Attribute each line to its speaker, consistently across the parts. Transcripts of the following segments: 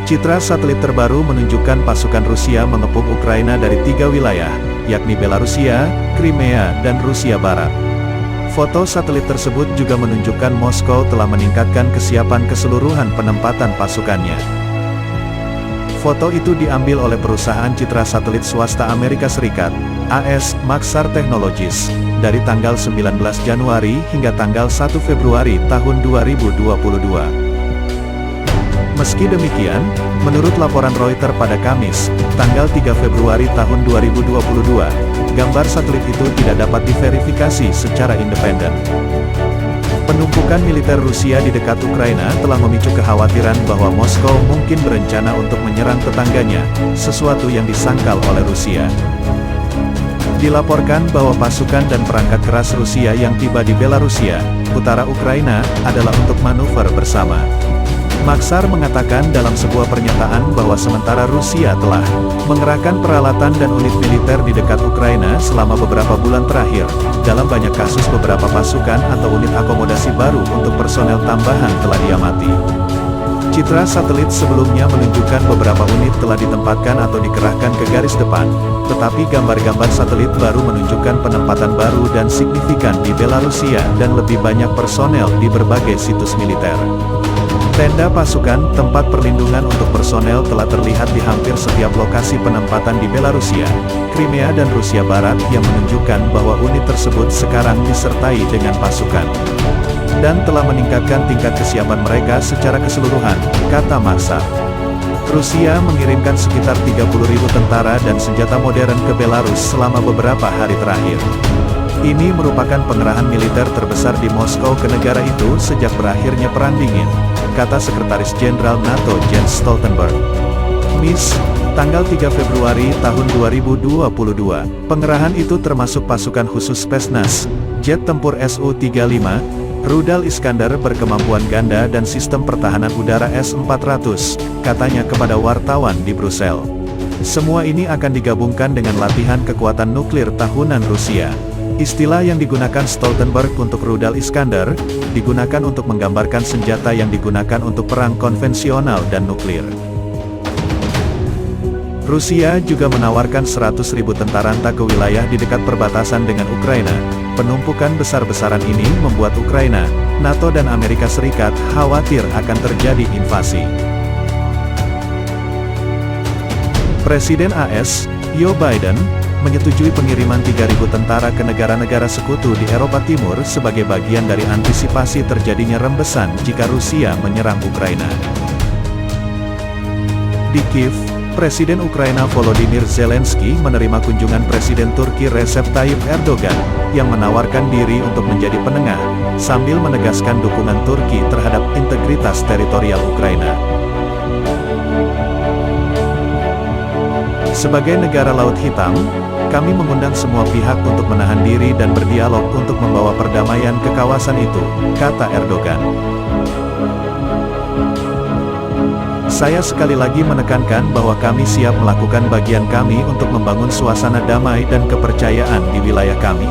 Speaker 1: Citra satelit terbaru menunjukkan pasukan Rusia mengepung Ukraina dari 3 wilayah, yakni Belarusia, Crimea, dan Rusia Barat. Foto satelit tersebut juga menunjukkan Moskow telah meningkatkan kesiapan keseluruhan penempatan pasukannya. Foto itu diambil oleh perusahaan citra satelit swasta Amerika Serikat, AS Maxar Technologies, dari tanggal 19 Januari hingga tanggal 1 Februari tahun 2022. Meski demikian, menurut laporan Reuters pada Kamis, tanggal 3 Februari tahun 2022, gambar satelit itu tidak dapat diverifikasi secara independen. Penumpukan militer Rusia di dekat Ukraina telah memicu kekhawatiran bahwa Moskow mungkin berencana untuk menyerang tetangganya, sesuatu yang disangkal oleh Rusia. Dilaporkan bahwa pasukan dan perangkat keras Rusia yang tiba di Belarusia, utara Ukraina, adalah untuk manuver bersama. Maxar mengatakan dalam sebuah pernyataan bahwa sementara Rusia telah mengerahkan peralatan dan unit militer di dekat Ukraina selama beberapa bulan terakhir, dalam banyak kasus beberapa pasukan atau unit akomodasi baru untuk personel tambahan telah diamati. Citra satelit sebelumnya menunjukkan beberapa unit telah ditempatkan atau dikerahkan ke garis depan, tetapi gambar-gambar satelit baru menunjukkan penempatan baru dan signifikan di Belarusia dan lebih banyak personel di berbagai situs militer. Tenda pasukan, tempat perlindungan untuk personel telah terlihat di hampir setiap lokasi penempatan di Belarusia, Crimea dan Rusia Barat yang menunjukkan bahwa unit tersebut sekarang disertai dengan pasukan dan telah meningkatkan tingkat kesiapan mereka secara keseluruhan, kata Maxar. Rusia mengirimkan sekitar 30.000 tentara dan senjata modern ke Belarus selama beberapa hari terakhir. Ini merupakan pengerahan militer terbesar di Moskow ke negara itu sejak berakhirnya Perang Dingin, kata Sekretaris Jenderal NATO Jens Stoltenberg. Tanggal 3 Februari tahun 2022, pengerahan itu termasuk pasukan khusus Spetsnaz, jet tempur Su-35, rudal Iskander berkemampuan ganda dan sistem pertahanan udara S-400, katanya kepada wartawan di Brussels. Semua ini akan digabungkan dengan latihan kekuatan nuklir tahunan Rusia. Istilah yang digunakan Stoltenberg untuk rudal Iskander, digunakan untuk menggambarkan senjata yang digunakan untuk perang konvensional dan nuklir. Rusia juga menawarkan 100.000 tentara ke wilayah di dekat perbatasan dengan Ukraina. Penumpukan besar-besaran ini membuat Ukraina, NATO dan Amerika Serikat khawatir akan terjadi invasi. Presiden AS, Joe Biden, menyetujui pengiriman 3.000 tentara ke negara-negara sekutu di Eropa Timur sebagai bagian dari antisipasi terjadinya rembesan jika Rusia menyerang Ukraina. Di Kiev, Presiden Ukraina Volodymyr Zelensky menerima kunjungan Presiden Turki Recep Tayyip Erdogan, yang menawarkan diri untuk menjadi penengah, sambil menegaskan dukungan Turki terhadap integritas teritorial Ukraina. Sebagai negara Laut Hitam, kami mengundang semua pihak untuk menahan diri dan berdialog untuk membawa perdamaian ke kawasan itu, kata Erdogan. Saya sekali lagi menekankan bahwa kami siap melakukan bagian kami untuk membangun suasana damai dan kepercayaan di wilayah kami.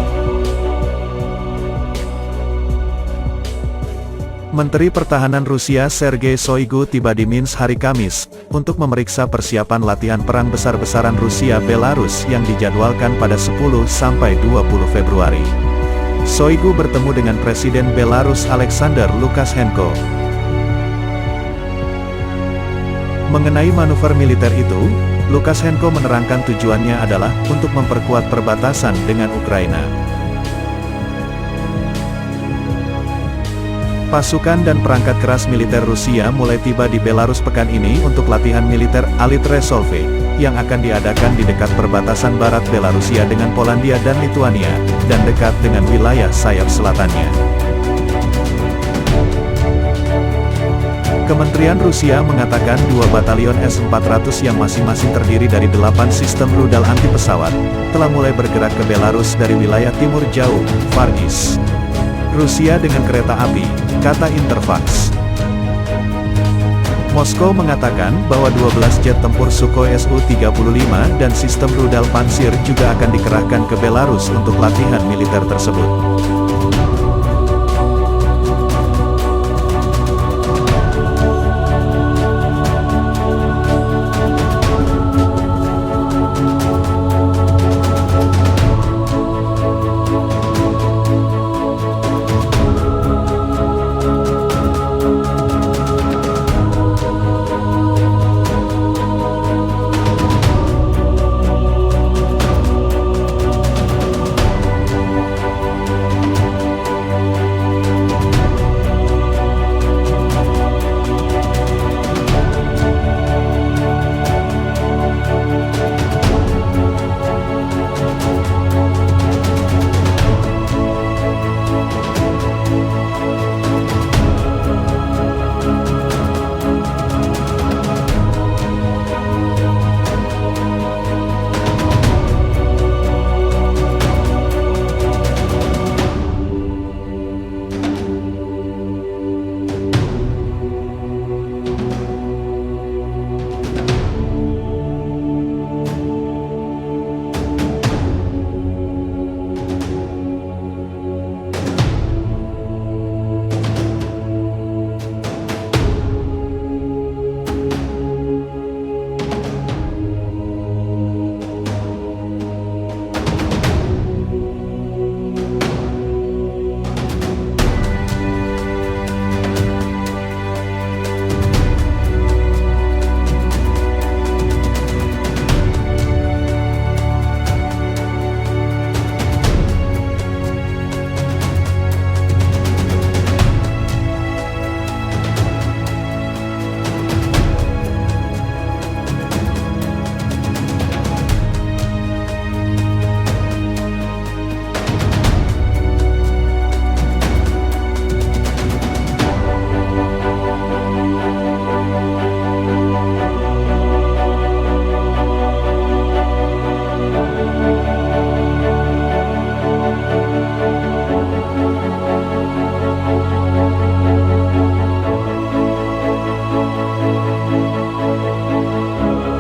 Speaker 1: Menteri Pertahanan Rusia Sergei Shoigu tiba di Minsk hari Kamis, untuk memeriksa persiapan latihan perang besar-besaran Rusia-Belarus yang dijadwalkan pada 10-20 Februari. Shoigu bertemu dengan Presiden Belarus Alexander Lukashenko. Mengenai manuver militer itu, Lukashenko menerangkan tujuannya adalah untuk memperkuat perbatasan dengan Ukraina. Pasukan dan perangkat keras militer Rusia mulai tiba di Belarus pekan ini untuk latihan militer Alit Resolve, yang akan diadakan di dekat perbatasan barat Belarusia dengan Polandia dan Lituania, dan dekat dengan wilayah sayap selatannya. Kementerian Rusia mengatakan 2 batalion S-400 yang masing-masing terdiri dari 8 sistem rudal anti-pesawat, telah mulai bergerak ke Belarus dari wilayah timur jauh, Far East. Rusia dengan kereta api, kata Interfax. Moskow mengatakan bahwa 12 jet tempur Sukhoi Su-35 dan sistem rudal pansir juga akan dikerahkan ke Belarus untuk latihan militer tersebut.